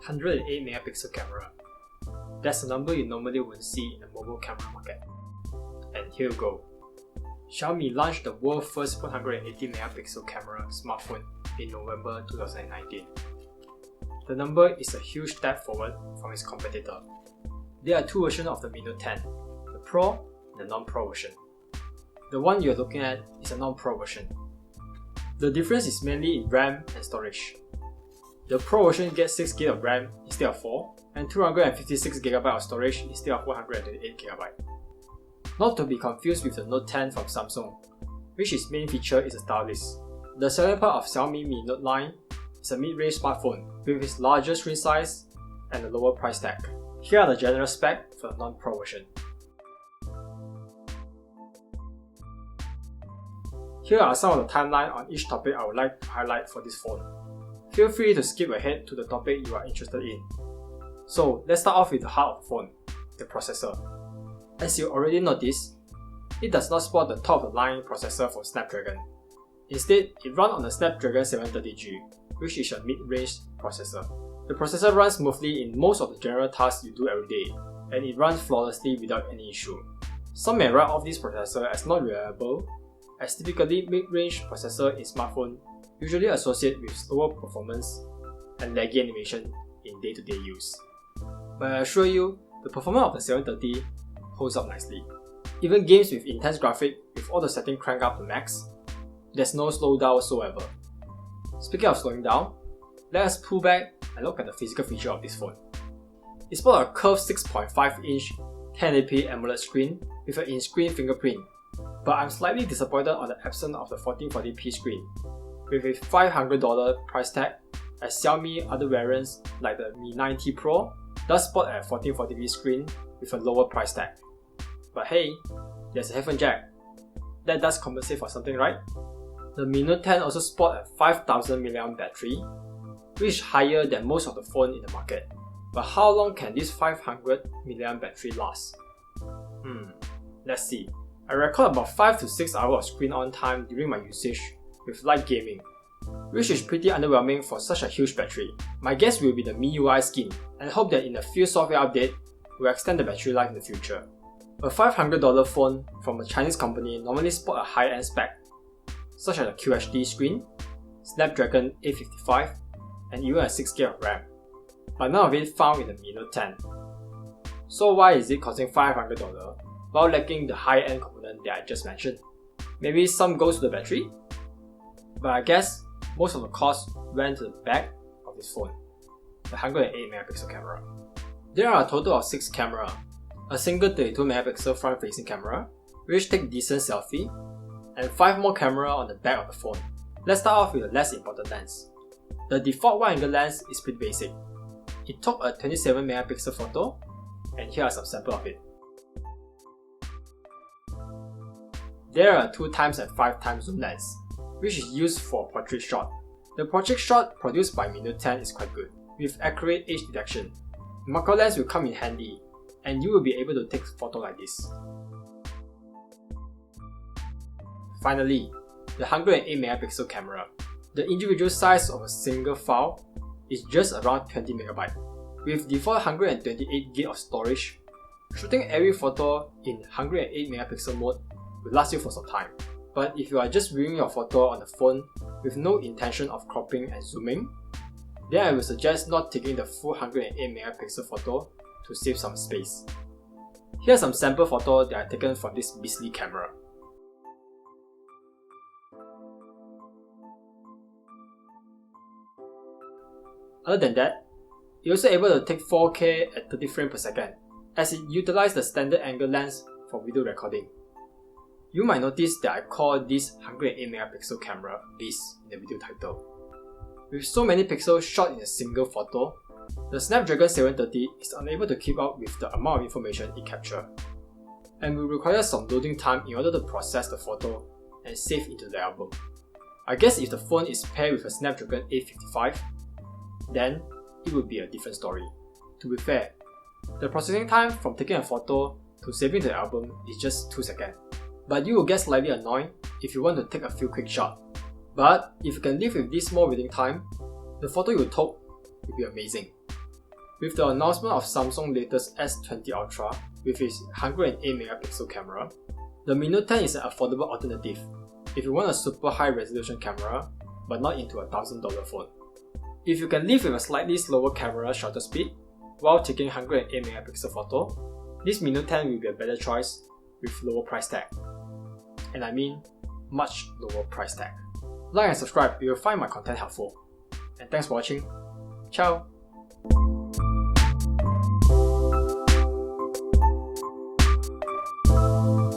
108 megapixel camera. That's a number you normally won't see in the mobile camera market. And here we go. Xiaomi launched the world's first 180 megapixel camera smartphone in November 2019. The number is a huge step forward from its competitor. There are two versions of the Mi Note 10, the Pro and the non-Pro version. The one you're looking at is a non-Pro version. The difference is mainly in RAM and storage. The Pro version gets 6GB of RAM instead of 4 and 256GB of storage instead of 128GB. Not to be confused with the Note 10 from Samsung, which its main feature is a stylus. The selling part of Xiaomi Mi Note 9 is a mid-range smartphone with its larger screen size and a lower price tag. Here are the general specs for the non-Pro version. Here are some of the timeline on each topic I would like to highlight for this phone. Feel free to skip ahead to the topic you are interested in. So let's start off with the heart of the phone, the processor. As you already noticed, it does not support the top-of-the-line processor for Snapdragon. Instead, it runs on the Snapdragon 730G, which is a mid-range processor. The processor runs smoothly in most of the general tasks you do every day, and it runs flawlessly without any issue. Some may write off this processor as not reliable, as typically mid-range processor in smartphone usually associate with slower performance and laggy animation in day-to-day use. But I assure you, the performance of the 730 holds up nicely. Even games with intense graphics with all the settings cranked up to max, there's no slowdown whatsoever. Speaking of slowing down, let us pull back and look at the physical feature of this phone. It sports a curved 6.5-inch 1080p AMOLED screen with an in-screen fingerprint, but I'm slightly disappointed on the absence of the 1440p screen, with a $500 price tag, as Xiaomi other variants like the Mi 9T Pro does sport a 1440p screen with a lower price tag. But hey, there's a headphone jack. That does compensate for something, right? The Mi Note 10 also sports a 5000 mAh battery, which is higher than most of the phones in the market. But how long can this 500 mAh battery last? Let's see. I record about 5 to 6 hours of screen on time during my usage with light gaming, which is pretty underwhelming for such a huge battery. My guess will be the MIUI skin, and hope that in a few software updates will extend the battery life in the future. A $500 phone from a Chinese company normally sport a high-end spec, such as a QHD screen, Snapdragon 855, and even a 6GB of RAM, but none of it found in the Mi Note 10. So why is it costing $500 while lacking the high-end component that I just mentioned? Maybe some goes to the battery? But I guess most of the cost went to the back of this phone, the 108 megapixel camera. There are a total of 6 cameras, a single 32 megapixel front-facing camera, which take decent selfie, and 5 more cameras on the back of the phone. Let's start off with the less important lens. The default wide-angle lens is pretty basic. It took a 27 megapixel photo, and here are some samples of it. There are 2x and 5x zoom lens, which is used for portrait shot. The portrait shot produced by Mi Note 10 is quite good, with accurate edge detection. Macro lens will come in handy, and you will be able to take photos like this. Finally, the 108 megapixel camera. The individual size of a single file is just around 20 MB. With default 128GB of storage, shooting every photo in 108 megapixel mode will last you for some time. But if you are just viewing your photo on the phone with no intention of cropping and zooming, then I will suggest not taking the full 108 megapixel photo to save some space. Here are some sample photos that are taken from this beastly camera. Other than that, you're also able to take 4K at 30 frames per second, as it utilizes the standard angle lens for video recording. You might notice that I call this 108 megapixel camera Beast in the video title. With so many pixels shot in a single photo, the Snapdragon 730 is unable to keep up with the amount of information it captures, and will require some loading time in order to process the photo and save into the album. I guess if the phone is paired with a Snapdragon 855, then it would be a different story. To be fair, the processing time from taking a photo to saving the album is just 2 seconds. But you will get slightly annoyed if you want to take a few quick shots. But if you can live with this small waiting time, the photo you took will be amazing. With the announcement of Samsung's latest S20 Ultra with its 108MP camera, the Mi Note 10 is an affordable alternative if you want a super high resolution camera but not into a $1,000 phone. If you can live with a slightly slower camera shutter speed while taking 108MP photo, this Mi Note 10 will be a better choice with lower price tag. And I mean much lower price tag. Like and subscribe if you find my content helpful. And thanks for watching. Ciao!